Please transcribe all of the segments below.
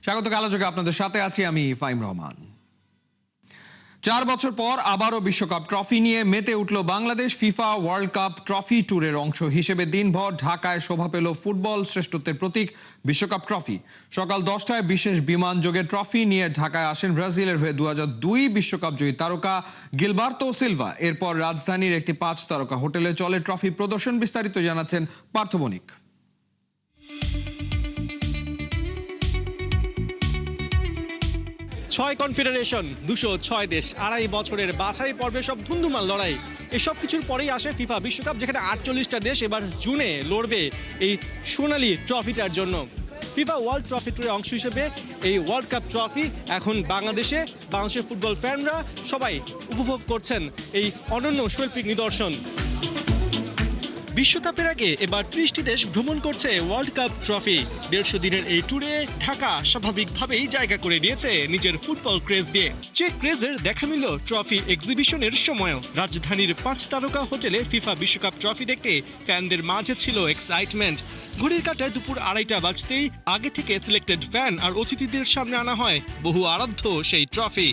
স্বাগত আলোচকে আপনাদের সাথে আছি আমি ফাইম রহমান। 4 বছর পর আবারও বিশ্বকাপ ট্রফি নিয়ে মেতে উঠল Bangladesh. FIFA world cup trophy ট্যুরের অংশ হিসেবে দিনভর ঢাকায় শোভা পেল ফুটবল শ্রেষ্ঠত্বের প্রতীক বিশ্বকাপ ট্রফি। সকাল 10টায় বিশেষ বিমান যোগে ট্রফি নিয়ে ঢাকায় আসেন ব্রাজিলের হয়ে 2002 বিশ্বকাপ জয়ী তারকা গিলবার্তো সিলভা। এরপর রাজধানীর একটি 5 তারকা হোটেলে চলে ট্রফি প্রদর্শন। বিস্তারিত জানাচ্ছেন পার্থ বণিক। 6 কনফেডারেশন, 206 দেশ, 2.5 বছরের বাছাই পর্বে সব ধুমধুমার লড়াই। এসব কিছুর পরেই আসে ফিফা বিশ্বকাপ, যেখানে 48টা দেশ এবার জুনে লড়বে এই সোনালি ট্রফিটার জন্য। ফিফা ওয়ার্ল্ড ট্রফি ট্যুরের অংশ হিসেবে এই ওয়ার্ল্ড কাপ ট্রফি এখন বাংলাদেশের ফুটবল ফ্যানরা সবাই উপভোগ করছেন এই অনন্য শৈল্পিক নিদর্শন। বিশ্বকাপের আগে এবার 30টি দেশ ভ্রমণ করছে ওয়ার্ল্ড কাপ ট্রফি। 150 দিনের এই ট্যুরে ঢাকা স্বাভাবিকভাবেই জায়গা করে নিয়েছে নিজের ফুটবল ক্রেজ দিয়ে। যে ক্রেজের দেখা মিলল ট্রফি এক্সিবিশনের সময়ও। রাজধানীর 5 তারকা হোটেলে ফিফা বিশ্বকাপ ট্রফি দেখতে ফ্যানদের মাঝে ছিল এক্সাইটমেন্ট। ঘড়ির কাঁটায় দুপুর 2:30 বাজতেই আগে থেকে সিলেক্টেড ফ্যান আর অতিথিদের সামনে আনা হয় বহু আরাধ্য সেই ট্রফি।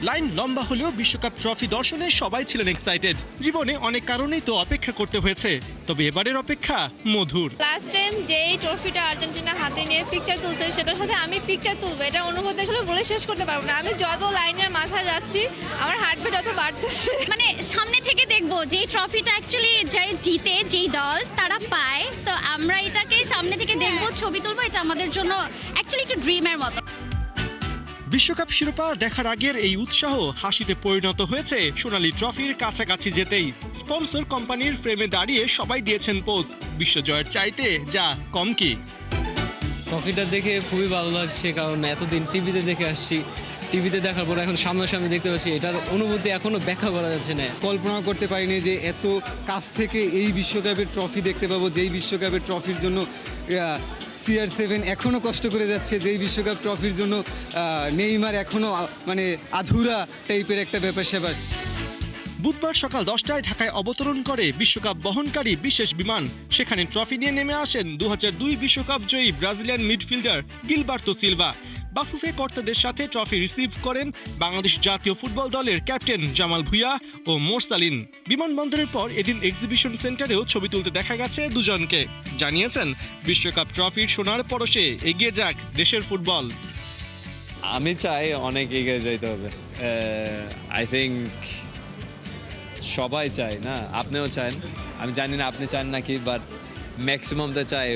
লাইন লম্বা হলেও বিশ্বকাপ ট্রফি দর্শনে সবাই ছিলেন এক্সাইটেড। জীবনে অনেক কারণেই তো অপেক্ষা করতে হয়েছে, তবে এবারের অপেক্ষা মধুর। লাস্ট টাইম যেই ট্রফিটা আর্জেন্টিনা হাতে নিয়ে পিকচার তুলছে, সেটার সাথে আমি পিকচার তুলবো, এটা অনুভূতি আসলে বলে শেষ করতে পারবো না। আমি যত লাইনের মাথায় যাচ্ছি আমার হার্টবিট তত বাড়তেছে। মানে সামনে থেকে দেখবো যে ট্রফিটা অ্যাকচুয়ালি যাই জিতে, যেই দল তারা পায়, সো আমরা এটাকে সামনে থেকে দেখবো, ছবি তুলবো। এটা আমাদের জন্য অ্যাকচুয়ালি একটু ড্রিমের মতো। বিশ্বকাপ শিরোপা দেখার আগের এই উৎসাহ হাসিতে পরিণত হয়েছে সোনালী ট্রফির কাছাকাছি যেতেই। স্পন্সর কোম্পানির ফ্রেমে দাঁড়িয়ে সবাই দিয়েছেন পোজ। বিশ্বজয়ের চাইতে যা কম কি। ট্রফিটা দেখে খুবই ভালো লাগছে, কারণ এতদিন টিভিতে দেখে আসছি। টিভিতে দেখার পর এখন সামনাসামনি দেখতে পাচ্ছি, এটার অনুভূতি এখনো ব্যাখ্যা করা যাচ্ছে না। কল্পনা করতে পারিনি যে এত কাছ থেকে এই বিশ্বকাপের ট্রফি দেখতে পাবো, যেই বিশ্বকাপের ট্রফির জন্য CR7 এখনও কষ্ট করে যাচ্ছে, যেই বিশ্বকাপ ট্রফির জন্য নেইমার এখনও মানে আধুরা টাইপের একটা ব্যাপার স্যাপার। বুধবার সকাল 10টায় ঢাকায় অবতরণ করে বিশ্বকাপ বহনকারী বিশেষ বিমান। সেখানে ট্রফি নিয়ে নেমে আসেন 2002 বিশ্বকাপ জয়ী ব্রাজিলিয়ান মিডফিল্ডার গিলবার্তো সিলভা। বাফুফে কর্তাদের সাথে ট্রফি রিসিভ করেন বাংলাদেশ জাতীয় ফুটবল দলের ক্যাপ্টেন জামাল ভুঁইয়া ও মোরসালিন। বিমানবন্দরের পর এদিন এক্সিবিশন সেন্টারেও ছবি তুলতে দেখা গেছে দুজনকে। জানিয়েছেন বিশ্বকাপ ট্রফির সোনার পরশে এগিয়ে যাক দেশের ফুটবল। আমি চাই অনেক এগিয়ে যাইতে হবে। আই থিঙ্ক সবাই চায়, না? আপনিও চান, আমি জানি না আপনি চান নাকি, বাট ম্যাক্সিমাম তো চাই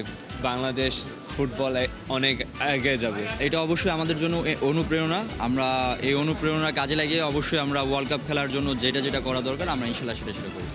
বাংলাদেশ ফুটবল অনেক এগিয়ে যাবে। এটা অবশ্যই আমাদের জন্য অনুপ্রেরণা। আমরা এই অনুপ্রেরণা কাজে লাগিয়ে অবশ্যই আমরা ওয়ার্ল্ড কাপ খেলার জন্য যেটা করা দরকার আমরা ইনশাল্লাহ সেটা করি।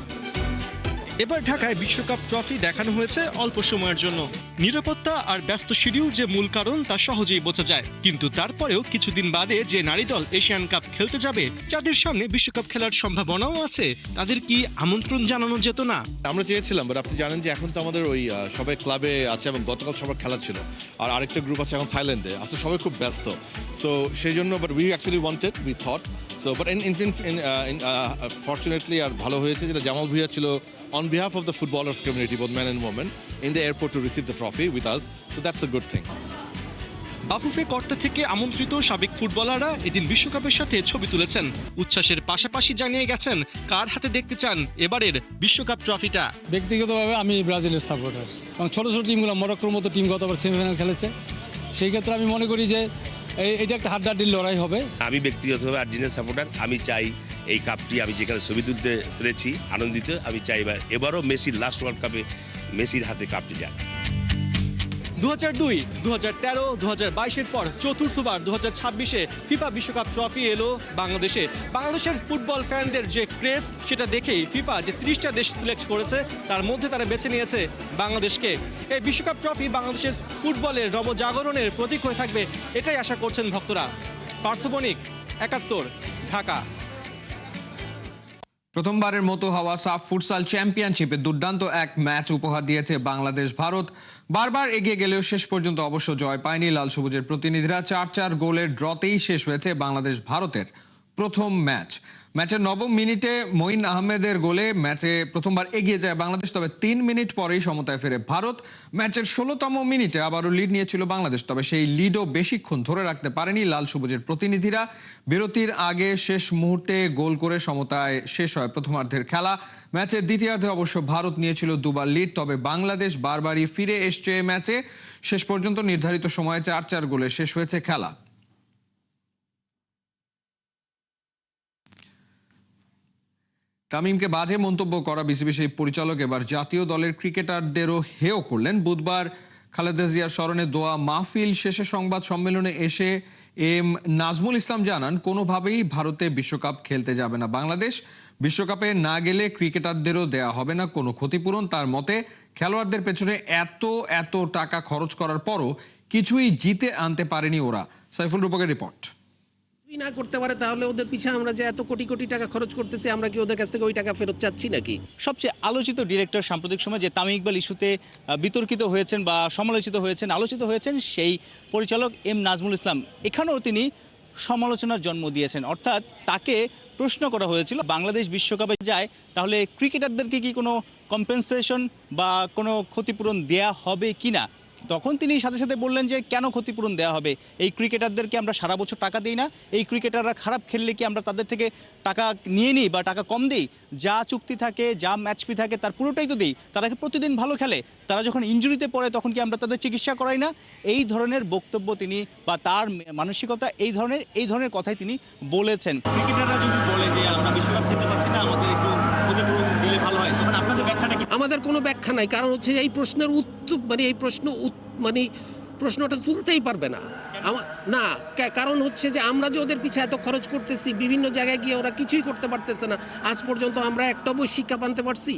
এবার ঢাকায় বিশ্বকাপ ট্রফি দেখানো হয়েছে অল্প সময়ের জন্য। নিরাপত্তা আর ব্যস্ত শিডিউল যে মূল কারণ তা সহজেই বোঝা যায়, কিন্তু তারপরেও কিছুদিন বাদে যে নারী দল এশিয়ান কাপ খেলতে যাবে, যাদের সামনে বিশ্বকাপ খেলার সম্ভাবনাও আছে, তাদের কি আমন্ত্রণ জানানো যেত না? আমরা চেয়েছিলাম, বাট আপনি জানেন যে এখন তো আমাদের ওই সবাই ক্লাবে আছে এবং গতকাল সবার খেলা ছিল, আর আরেকটা গ্রুপ আছে এখন থাইল্যান্ডে। আসলে সবাই খুব ব্যস্ত, সো সেই জন্য but we actually wanted, we thought so, but fortunately আর ভালো হয়েছে যেটা জামাল ভুঁইয়া ছিল on behalf of the footballers community, both men and women, in the airport to receive the trophy with us, so that's a good thing. Bafufe কর্তা থেকে আমন্ত্রিত সাবেক ফুটবলাররা এদিন বিশ্বকাপের সাথে ছবি তুলেছেন। উচ্ছ্বাসের পাশাপাশি জানিয়ে গেছেন কার হাতে দেখতে চান এবারের বিশ্বকাপ ট্রফিটা। ব্যক্তিগতভাবে আমি ব্রাজিলের সাপোর্টার, এবং ছোটো ছোটো টিমগুলো মরক্কোর মতো টিম গতবার সেমিফাইনাল খেলেছে। সেই ক্ষেত্রে আমি মনে করি যে এটা একটা হাড্ডাহাড্ডির লড়াই হবে। আমি ব্যক্তিগতভাবে আর্জেন্টিনার সাপোর্টার। আমি চাই এই কাপটি, আমি যেখানে ছবি তুলতে পেরেছি আনন্দিত, আমি চাই এবারও মেসির লাস্ট ওয়ার্ল্ড কাপে মেসির হাতে কাপটি যাক। 2002, 2013, 2022-এর পর চতুর্থবার 2026-এ ফিফা বিশ্বকাপ ট্রফি এলো বাংলাদেশে। বাংলাদেশের ফুটবল ফ্যানদের যে ক্রেজ, সেটা দেখেই ফিফা যে 30টা দেশ সিলেক্ট করেছে, তার মধ্যে তারা বেছে নিয়েছে বাংলাদেশকে। এই বিশ্বকাপ ট্রফি বাংলাদেশের ফুটবলের নবজাগরণের প্রতীক হয়ে থাকবে, এটাই আশা করছেন ভক্তরা। পার্থ বণিক, 71, ঢাকা। প্রথমবারের মতো হওয়া সাফ ফুটসাল চ্যাম্পিয়নশিপে দুর্দান্ত এক ম্যাচ উপহার দিয়েছে বাংলাদেশ ভারত। বারবার এগিয়ে গেলেও শেষ পর্যন্ত অবশ্য জয় পায়নি লাল সবুজের প্রতিনিধিরা। 4-4 গোলের ড্রতেই শেষ হয়েছে বাংলাদেশ ভারতের প্রথম ম্যাচের 9ম মিনিটে মঈন আহমেদের গোলে ম্যাচে প্রথমবার এগিয়ে যায় বাংলাদেশ, তবে 3 মিনিট পরেই সমতায় ফেরে ভারত। ম্যাচের 16তম মিনিটে আবারও লিড নিয়েছিল বাংলাদেশ, তবে সেই লিডও বেশিক্ষণ ধরে রাখতে পারেনি লাল সবুজের প্রতিনিধিরা। বিরতির আগে শেষ মুহূর্তে গোল করে সমতায় শেষ হয় প্রথমার্ধের খেলা। ম্যাচের দ্বিতীয়ার্ধে অবশ্য ভারত নিয়েছিল দুবার লিড, তবে বাংলাদেশ বারবারই ফিরে এসছে ম্যাচে। শেষ পর্যন্ত নির্ধারিত সময়ে 4-4 গোলে শেষ হয়েছে খেলা। তামিমকে বাজে মন্তব্য করা বিসিবি সেই পরিচালক এবার জাতীয় দলের ক্রিকেটারদেরও হেয় করলেন। বুধবার খালেদা জিয়ার স্মরণে দোয়া মাহফিল শেষে সংবাদ সম্মেলনে এসে এম নাজমুল ইসলাম জানান, কোনোভাবেই ভারতে বিশ্বকাপ খেলতে যাবে না বাংলাদেশ। বিশ্বকাপে না গেলে ক্রিকেটারদেরও দেয়া হবে না কোনো ক্ষতিপূরণ। তার মতে খেলোয়াড়দের পেছনে এত টাকা খরচ করার পরও কিছুই জিতে আনতে পারেনি ওরা। সাইফুল রূপকের রিপোর্ট। না করতে পারে তাহলে ওদের পিছে আমরা যে এত কোটি কোটি টাকা খরচ করতেছি, আমরা কি ওদের কাছ থেকে ওই টাকা ফেরত চাচ্ছি নাকি? সবচেয়ে আলোচিত ডিরেক্টর সাম্প্রতিক সময় যে তামিম ইকবাল ইস্যুতে বিতর্কিত হয়েছেন বা সমালোচিত হয়েছেন, আলোচিত হয়েছেন, সেই পরিচালক এম নাজমুল ইসলাম এখানেও তিনি সমালোচনার জন্ম দিয়েছেন। অর্থাৎ তাকে প্রশ্ন করা হয়েছিল, বাংলাদেশ বিশ্বকাপে যায় তাহলে ক্রিকেটারদেরকে কি কোনো কম্পেনসেশন বা কোনো ক্ষতিপূরণ দেয়া হবে কি না। তখন তিনি সাথে সাথে বললেন যে কেন ক্ষতিপূরণ দেওয়া হবে, এই ক্রিকেটারদেরকে আমরা সারা বছর টাকা দিই না, এই ক্রিকেটাররা খারাপ খেললে কি আমরা তাদের থেকে টাকা নিয়ে নিই বা টাকা কম দিই? যা চুক্তি থাকে, যা ম্যাচ ফি থাকে তার পুরোটাই তো দিই। তারা কি প্রতিদিন ভালো খেলে? তারা যখন ইনজুরিতে পড়ে তখন কি আমরা তাদের চিকিৎসা করাই না? এই ধরনের বক্তব্য তিনি বা তার মানসিকতা এই ধরনের কথাই তিনি বলেছেন। ক্রিকেটাররা যদি বলে যে আমরা বিশ্বকাপ খেলতে পারছি না, আমাদের একটু ক্ষতিপূরণ দিলে ভালো হয়, তখন আপনাদের ব্যাখ্যাটা কি? আমাদের কোনো ব্যাখ্যা নাই, কারণ হচ্ছে এই প্রশ্নের উত্তর প্রশ্নটা তুলতেই পারবে না। কারণ হচ্ছে যে আমরা যে ওদের পিছে এত খরচ করতেছি, বিভিন্ন জায়গায় গিয়ে ওরা কিছুই করতে পারতেছে না। আজ পর্যন্ত আমরা একটা বই শিক্ষা আনতে পারছি?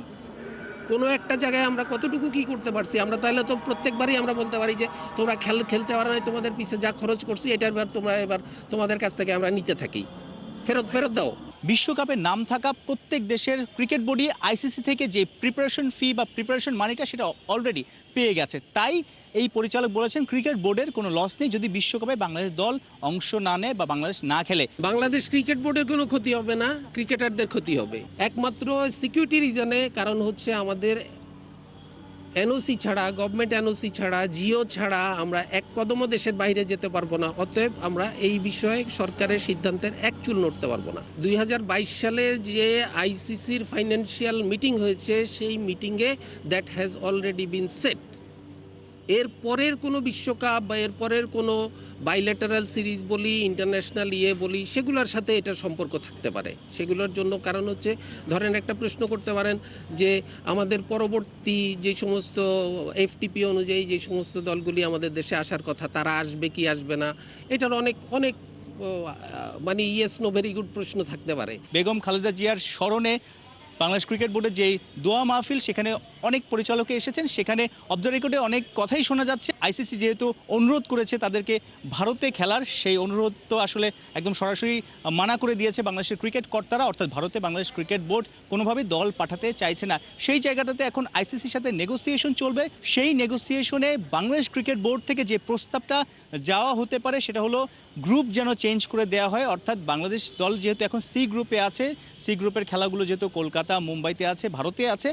কোনো একটা জায়গায় আমরা কতটুকু কি করতে পারছি? আমরা তাহলে তো প্রত্যেকবারই আমরা বলতে পারি যে তোমরা খেলতে পারো না, তোমাদের পিছে যা খরচ করছি এটার এবার তোমাদের কাছ থেকে আমরা নিতে থাকি, ফেরত দাও। বিশ্বকাপে নাম থাকা প্রত্যেক দেশের ক্রিকেট বোর্ডই আইসিসি থেকে যে প্রিপারেশন ফি বা প্রিপারেশন মানিটা সেটা অলরেডি পেয়ে গেছে। তাই এই পরিচালক বলেছেন ক্রিকেট বোর্ডের কোনো লস নেই যদি বিশ্বকাপে বাংলাদেশ দল অংশ না নেয় বা বাংলাদেশ না খেলে। বাংলাদেশ ক্রিকেট বোর্ডের কোনো ক্ষতি হবে না, ক্রিকেটারদের ক্ষতি হবে একমাত্র সিকিউরিটি রিজনে। কারণ হচ্ছে আমাদের এনওসি ছাড়া, গভর্নমেন্ট এনওসি ছাড়া, জিও ছাড়া আমরা এক কদমও দেশের বাইরে যেতে পারবো না। অতএব আমরা এই বিষয়ে সরকারের সিদ্ধান্তের এক চুল নড়তে পারবো না। 2022 সালের যে আইসিসির ফাইন্যান্সিয়াল মিটিং হয়েছে, সেই মিটিংয়ে that has already been set. এর পরের কোনো বিশ্বকাপ বা এর পরের কোনো বাইলেটারাল সিরিজ বলি, ইন্টারন্যাশনাল বলি, সেগুলোর সাথে এটার সম্পর্ক থাকতে পারে। সেগুলোর জন্য কারণ হচ্ছে, ধরেন একটা প্রশ্ন করতে পারেন যে আমাদের পরবর্তী যে সমস্ত এফটিপি অনুযায়ী যে সমস্ত দলগুলি আমাদের দেশে আসার কথা, তারা আসবে কি আসবে না, এটার অনেক ইয়েস নো ভেরি গুড প্রশ্ন থাকতে পারে। বেগম খালেদা জিয়ার স্মরণে বাংলাদেশ ক্রিকেট বোর্ডের যেই দোয়া মাহফিল, সেখানে অনেক পরিচালকে এসেছেন, সেখানে অফ দ্য রেকর্ডে অনেক কথাই শোনা যাচ্ছে। আইসিসি যেহেতু অনুরোধ করেছে তাদেরকে ভারতে খেলার, সেই অনুরোধ তো আসলে একদম সরাসরি মানা করে দিয়েছে বাংলাদেশের ক্রিকেট কর্তারা, অর্থাৎ ভারতে বাংলাদেশ ক্রিকেট বোর্ড কোনোভাবেই দল পাঠাতে চাইছে না। সেই জায়গাটাতে এখন আইসিসির সাথে নেগোসিয়েশন চলবে। সেই নেগোসিয়েশনে বাংলাদেশ ক্রিকেট বোর্ড থেকে যে প্রস্তাবটা যাওয়া হতে পারে সেটা হলো গ্রুপ যেন চেঞ্জ করে দেওয়া হয়। অর্থাৎ বাংলাদেশ দল যেহেতু এখন সি গ্রুপে আছে, সি গ্রুপের খেলাগুলো যেহেতু কলকাতা, মুম্বাইতে আছে, ভারতে আছে,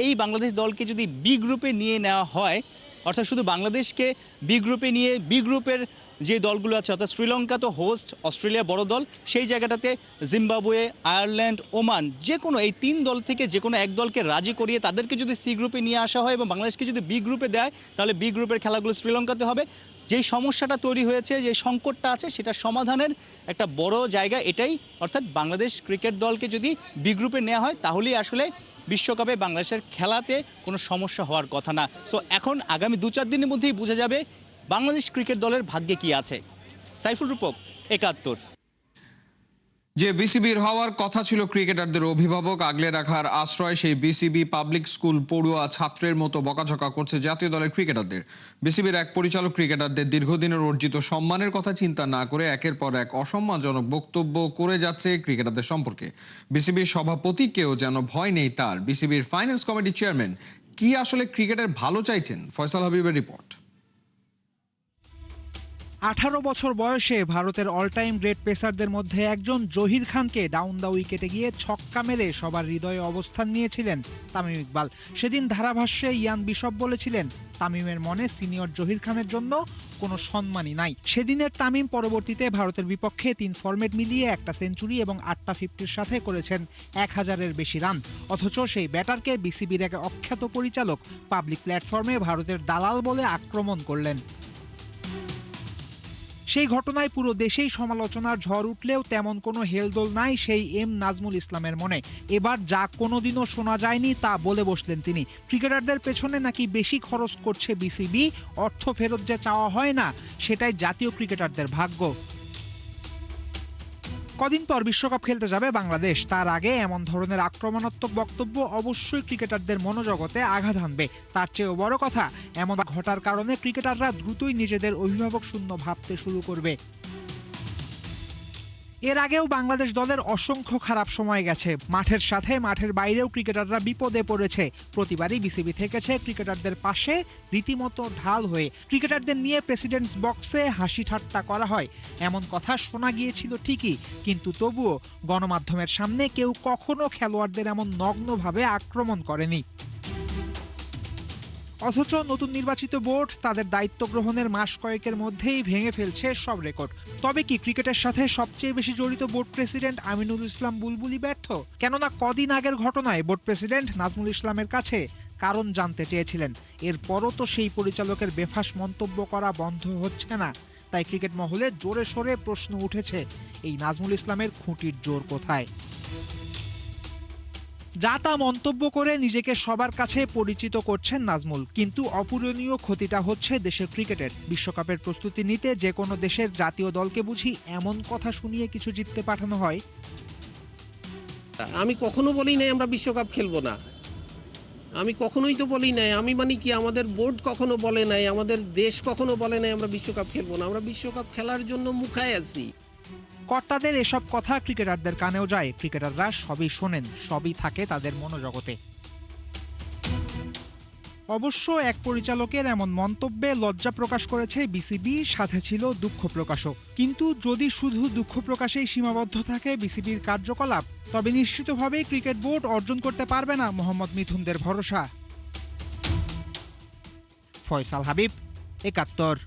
এই বাংলাদেশ দলকে যদি বি গ্রুপে নিয়ে নেওয়া হয়, অর্থাৎ শুধু বাংলাদেশকে বি গ্রুপে নিয়ে বি গ্রুপের যে দলগুলো আছে, অর্থাৎ শ্রীলঙ্কা তো হোস্ট, অস্ট্রেলিয়া বড় দল, সেই জায়গাটাতে জিম্বাবুয়ে, আয়ারল্যান্ড, ওমান, যে কোনো এই 3 দল থেকে যে কোনো এক দলকে রাজি করিয়ে তাদেরকে যদি সি গ্রুপে নিয়ে আসা হয় এবং বাংলাদেশকে যদি বি গ্রুপে দেয়, তাহলে বি গ্রুপের খেলাগুলো শ্রীলঙ্কাতে হবে। যেই সমস্যাটা তৈরি হয়েছে, যে সংকটটা আছে, সেটা সমাধানের একটা বড় জায়গা এটাই। অর্থাৎ বাংলাদেশ ক্রিকেট দলকে যদি বি গ্রুপে নেওয়া হয় তাহলেই আসলে বিশ্বকাপে বাংলাদেশের খেলাতে কোনো সমস্যা হওয়ার কথা না। সো এখন আগামী 2-4 দিনের মধ্যেই বোঝা যাবে বাংলাদেশ ক্রিকেট দলের ভাগ্যে কি আছে। সাইফুল রূপক, 71। যে বিসিবির হওয়ার কথা ছিল ক্রিকেটারদের অভিভাবক, আগলে রাখার আশ্রয় সেই বিসিবি পাবলিক স্কুল পড়ুয়া ছাত্রের মতো বকাঝকা করছে জাতীয় দলের ক্রিকেটারদের। বিসিবির এক পরিচালক ক্রিকেটারদের দীর্ঘদিনের অর্জিত সম্মানের কথা চিন্তা না করে একের পর এক অসম্মানজনক বক্তব্য করে যাচ্ছে ক্রিকেটারদের সম্পর্কে। বিসিবির সভাপতিকেও যেন ভয় নেই তার। বিসিবির ফাইন্যান্স কমিটির চেয়ারম্যান কি আসলে ক্রিকেটের ভালো চাইছেন? ফয়সাল হাবিবের রিপোর্ট। 18 বছর বয়সে ভারতের অল টাইম গ্রেট পেসারদের মধ্যে একজন জহির খানকে ডাউন দ্য উইকেটে গিয়ে ছক্কা মেরে সবার হৃদয়ে অবস্থান নিয়েছিলেন তামিম ইকবাল। সেদিন ধারাভাষ্যে ইয়ান বিশপ বলেছিলেন, তামিমের মনে সিনিয়র জহির খানের জন্য কোনো সম্মানই নাই। সেদিনের তামিম পরবর্তীতে ভারতের বিপক্ষে 3 ফরম্যাট মিলিয়ে একটা সেঞ্চুরি এবং 8টা 50-র সাথে করেছেন 1000-এর বেশি রান। অথচ সেই ব্যাটারকে বিসিবির এক অখ্যাত পরিচালক পাবলিক প্ল্যাটফর্মে ভারতের দালাল বলে আক্রমণ করলেন। সেই ঘটনায় পুরো দেশেই সমালোচনার ঝড় উঠলেও তেমন কোনো হেলদোল নাই সেই এম নাজমুল ইসলামের মনে। এবার যা কোনোদিনও শোনা যায়নি তা বলে বসলেন তিনি। ক্রিকেটারদের পেছনে নাকি বেশি খরচ করছে বিসিবি, অর্থ ফেরত যে চাওয়া হয় না সেটাই জাতীয় ক্রিকেটারদের ভাগ্য। কদিন পর বিশ্বকাপ খেলতে যাবে বাংলাদেশ, তার আগে এমন ধরনের আক্রমণাত্মক বক্তব্য অবশ্যই ক্রিকেটারদের মনোজগতে আঘাত হানবে। তার চেয়েও বড় কথা, এমন ঘটার কারণে ক্রিকেটাররা দ্রুতই নিজেদের অভিভাবক শূন্য ভাবতে শুরু করবে। এর আগেও বাংলাদেশ দলের অসংখ্য খারাপ সময় গেছে। মাঠের সাথে মাঠের বাইরেও ক্রিকেটাররা বিপদে পড়েছে। প্রতিবারই বিসিবি থেকেছে ক্রিকেটারদের পাশে, রীতিমতো ঢাল হয়ে। ক্রিকেটারদের নিয়ে প্রেসিডেন্টস বক্সে হাসি ঠাট্টা করা হয়, এমন কথা শোনা গিয়েছিল ঠিকই, কিন্তু তবুও গণমাধ্যমের সামনে কেউ কখনো খেলোয়াড়দের এমন নগ্নভাবে আক্রমণ করেনি। অথচ নতুন নির্বাচিত বোর্ড তাদের দায়িত্ব গ্রহণের মাস কয়েকের মধ্যেই ভেঙে ফেলছে সব রেকর্ড। তবে কি ক্রিকেটের সাথে সবচেয়ে বেশি জড়িত বোর্ড প্রেসিডেন্ট আমিনুল ইসলাম বুলবুলি ব্যর্থ? কেননা কদিন আগের ঘটনায় বোর্ড প্রেসিডেন্ট নাজমুল ইসলামের কাছে কারণ জানতে চেয়েছিলেন। এরপরও তো সেই পরিচালকের বেফাঁস মন্তব্য করা বন্ধ হচ্ছে না। তাই ক্রিকেট মহলে জোরে সোরে প্রশ্ন উঠেছে, এই নাজমুল ইসলামের খুঁটির জোর কোথায়? যা তা মন্তব্য করে নিজেকে সবার কাছে পরিচিত করছেন নাজমুল, কিন্তু অপূরণীয় ক্ষতিটা হচ্ছে দেশের ক্রিকেটের। বিশ্বকাপের প্রস্তুতি নিতে যে কোনো দেশের জাতীয় দলকে বুঝি এমন কথা শুনিয়ে কিছু জিততে পাঠানো হয়? আমি কখনো বলি নাই আমরা বিশ্বকাপ খেলবো না, আমি কখনোই তো বলি নাই। আমি মানে কি, আমাদের বোর্ড কখনো বলে নাই, আমাদের দেশ কখনো বলে নাই আমরা বিশ্বকাপ খেলবো না। আমরা বিশ্বকাপ খেলার জন্য মুখায় আছি। কর্তাদের এসব কথা ক্রিকেটারদের কানেও যায়, ক্রিকেটাররা সবই শোনেন, সবই থাকে তাদের মনোজগতে। অবশ্য এক পরিচালকের এমন মন্তব্যে লজ্জা প্রকাশ করেছে বিসিবি, সাথে ছিল দুঃখ প্রকাশও। কিন্তু যদি শুধু দুঃখ প্রকাশেই সীমাবদ্ধ থাকে বিসিবির কার্যকলাপ, তবে নিশ্চিতভাবেই ক্রিকেট বোর্ড অর্জন করতে পারবে না মোহাম্মদ মিথুনদের ভরসা। ফয়সাল হাবিব, ৭১।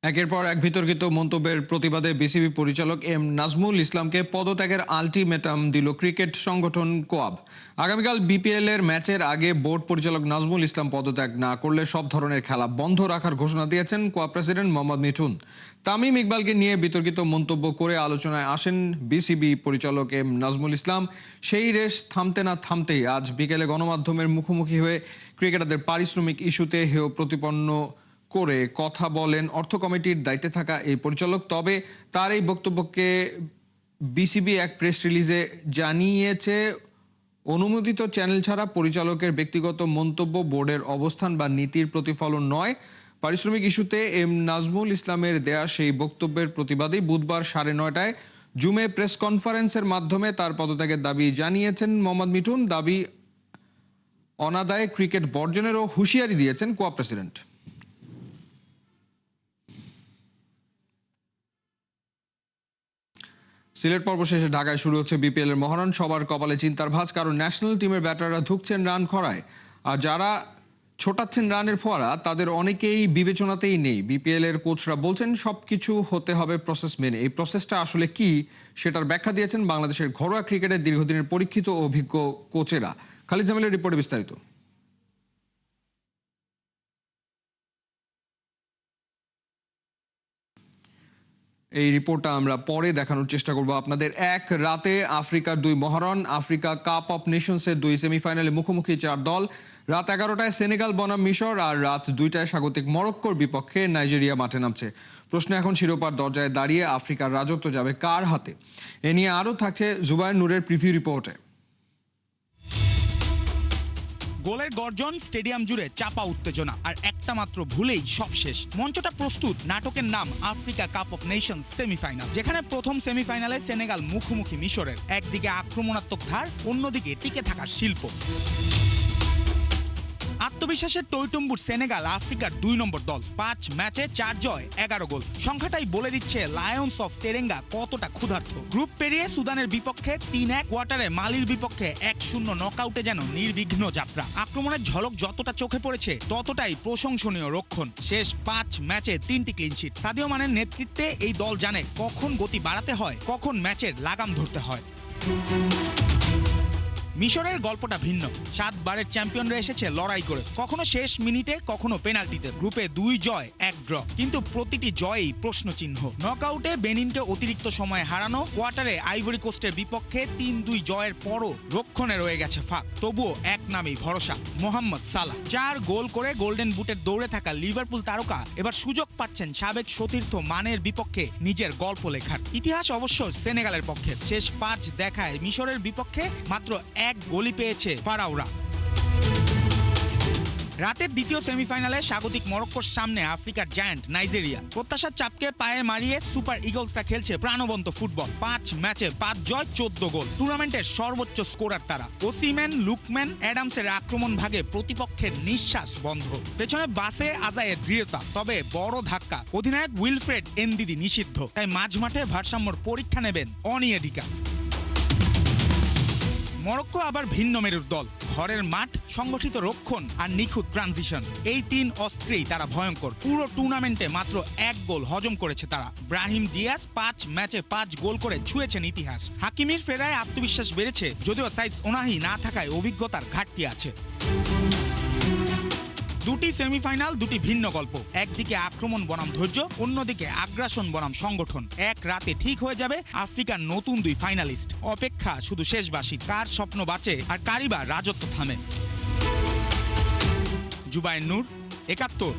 একের পর এক বিতর্কিত মন্তব্যের প্রতিবাদে বিসিবি পরিচালক এম নাজমুল ইসলামকে পদত্যাগের আলটিমেটাম দিল ক্রিকেট সংগঠন কোয়াব। আগামীকাল বিপিএল এর ম্যাচের আগে বোর্ড পরিচালক নাজমুল ইসলাম পদত্যাগ না করলে সব ধরনের খেলা বন্ধ রাখার ঘোষণা দিয়েছেন কোয়াব প্রেসিডেন্ট মোহাম্মদ মিঠুন। তামিম ইকবালকে নিয়ে বিতর্কিত মন্তব্য করে আলোচনায় আসেন বিসিবি পরিচালক এম নাজমুল ইসলাম। সেই রেশ থামতে না থামতেই আজ বিকেলে গণমাধ্যমের মুখোমুখি হয়ে ক্রিকেটারদের পারিশ্রমিক ইস্যুতে হেয় প্রতিপন্ন করে কথা বলেন অর্থ কমিটির দায়িত্বে থাকা এই পরিচালক। তবে তার এই বক্তব্যকে বিসিবি এক প্রেস রিলিজে জানিয়েছে, অনুমোদিত চ্যানেল ছাড়া পরিচালকের ব্যক্তিগত মন্তব্য বোর্ডের অবস্থান বা নীতির প্রতিফলন নয়। পারিশ্রমিক ইস্যুতে এম নাজমুল ইসলামের দেয়া সেই বক্তব্যের প্রতিবাদেই বুধবার 9:30টায় জুমে প্রেস কনফারেন্সের মাধ্যমে তার পদত্যাগের দাবি জানিয়েছেন মোহাম্মদ মিঠুন। দাবি অনাদায়ে ক্রিকেট বর্জনেরও হুঁশিয়ারি দিয়েছেন কোয়াব প্রেসিডেন্ট। সিলেট পর্ব শেষে ঢাকায় শুরু হচ্ছে বিপিএল এর মহরণ। সবার কপালে চিন্তার ভাঁজ, কারণ ন্যাশনাল টিমের ব্যাটাররা ধুঁকছেন রান খরায়, আর যারা ছোটাচ্ছেন রানের ফোয়ারা তাদের অনেকেই বিবেচনাতেই নেই। বিপিএল এর কোচরা বলছেন সবকিছু হতে হবে প্রসেস মেনে। এই প্রসেসটা আসলে কি সেটার ব্যাখ্যা দিয়েছেন বাংলাদেশের ঘরোয়া ক্রিকেটের দীর্ঘদিনের পরীক্ষিত ও অভিজ্ঞ কোচেরা। খালিদ জামিলের রিপোর্টে বিস্তারিত। এই রিপোর্টটা আমরা পরে দেখানোর চেষ্টা করব আপনাদের। এক রাতে আফ্রিকার 2 মহারণ, আফ্রিকা কাপ অফ নেশনসের 2 সেমিফাইনালে মুখোমুখি 4 দল। রাত 11টায় সেনেগাল বনাম মিশর, আর রাত 2টায় স্বাগতিক মরক্কোর বিপক্ষে নাইজেরিয়া মাঠে নামছে। প্রশ্ন এখন শিরোপার দরজায় দাঁড়িয়ে আফ্রিকার রাজত্ব যাবে কার হাতে? এ নিয়ে আরও থাকছে জুবায়ের নূরের প্রিভিউ রিপোর্টে। গোলের গর্জন, স্টেডিয়াম জুড়ে চাপা উত্তেজনা, আর একটা মাত্র ভুলেই সব শেষ। মঞ্চটা প্রস্তুত, নাটকের নাম Africa cup of Nations semifinal, যেখানে প্রথম সেমিফাইনালে সেনেগাল মুখোমুখি মিশরের। একদিকে আক্রমণাত্মক ধার, অন্যদিকে টিকে থাকার শিল্প। আত্মবিশ্বাসের টইটুম্বুর সেনেগাল আফ্রিকার 2 নম্বর দল। 5 ম্যাচে 4 জয় 11 গোল। সংখ্যাটাই বলে দিচ্ছে লায়ন্স অফ তেরেঙ্গা কতটা ক্ষুধার্ত। গ্রুপ পেরিয়ে সুদানের বিপক্ষে 3-1, কোয়ার্টারে মালির বিপক্ষে 1-0 নকআউটে যেন নির্বিঘ্ন যাত্রা। আক্রমণের ঝলক যতটা চোখে পড়েছে ততটাই প্রশংসনীয় রক্ষণ। শেষ 5 ম্যাচে 3টি ক্লিনশিট। সাদিও মানের নেতৃত্বে এই দল জানে কখন গতি বাড়াতে হয়, কখন ম্যাচের লাগাম ধরতে হয়। মিশরের গল্পটা ভিন্ন। 7 বারের চ্যাম্পিয়নরা এসেছে লড়াই করে, কখনো শেষ মিনিটে, কখনো পেনাল্টিতে। গ্রুপে 2 জয় 1 ড্র, কিন্তু প্রতিটি জয়েই প্রশ্নচিহ্ন। নকআউটে বেনিনকে অতিরিক্ত সময়ে হারানো, কোয়ার্টারে আইভরি কোস্টের বিপক্ষে 3-2 জয়ের পরও রক্ষণে রয়ে গেছে ফাঁক। তবুও এক নামেই ভরসা, মোহাম্মদ সালাহ। 4 গোল করে গোল্ডেন বুটের দৌড়ে থাকা লিভারপুল তারকা এবার সুযোগ পাচ্ছেন সাবেক সতীর্থ মানের বিপক্ষে নিজের গল্প লেখার। ইতিহাস অবশ্য সেনেগালের পক্ষে। শেষ 5 দেখায় মিশরের বিপক্ষে মাত্র 1 গোলই পেয়েছে ফারাওরা। রাতের দ্বিতীয় সেমিফাইনালে স্বাগতিক মরক্কোর সামনে আফ্রিকার জায়ান্ট নাইজেরিয়া। প্রত্যাশার চাপকে পায়ে মারিয়ে সুপার ইগলসরা খেলছে প্রাণবন্ত ফুটবল। 5 ম্যাচে 5 জয় 14 গোল। টুর্নামেন্টের সর্বোচ্চ স্কোরার তারা। ওসিম্যান, লুকম্যান, অ্যাডামসের আক্রমণ ভাগে প্রতিপক্ষের নিঃশ্বাস বন্ধ। পেছনে বাসে আজায়ের দৃঢ়তা, তবে বড় ধাক্কা। অধিনায়ক উইলফ্রেড এনদিদি নিষিদ্ধ, তাই মাঝমাঠে ভারসাম্যর পরীক্ষা নেবেন অনিয়েডিকা। মরক্কো আবার ভিন্ন মেরুর দল। ঘরের মাঠ, সংগঠিত রক্ষণ আর নিখুঁত ট্রানজিশন, এই 3 অস্ত্রেই তারা ভয়ঙ্কর। পুরো টুর্নামেন্টে মাত্র 1 গোল হজম করেছে তারা। ব্রাহিম ডিয়াজ 5 ম্যাচে 5 গোল করে ছুঁয়েছেন ইতিহাস। হাকিমির ফেরায় আত্মবিশ্বাস বেড়েছে, যদিও সাইস ওনাহি না থাকায় অভিজ্ঞতার ঘাটতি আছে। দুটি সেমিফাইনাল, দুটি ভিন্ন গল্প। একদিকে আক্রমণ বনাম ধৈর্য, অন্যদিকে আগ্রাসন বনাম সংগঠন। এক রাতে ঠিক হয়ে যাবে আফ্রিকার নতুন 2 ফাইনালিস্ট। অপেক্ষা শুধু শেষবাসী, কার স্বপ্ন বাঁচে আর কারই বা রাজত্ব থামে। জুবায়ের নূর, 71।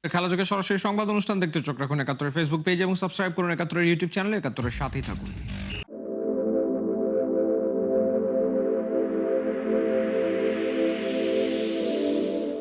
খেলাযোগে সরাসরি সংবাদ অনুষ্ঠান দেখতে চোখ রাখুন 71 ফেসবুক পেজ এবং সাবস্ক্রাইব করুন 71 ইউটিউব চ্যানেল। 71 সাথেই থাকুন।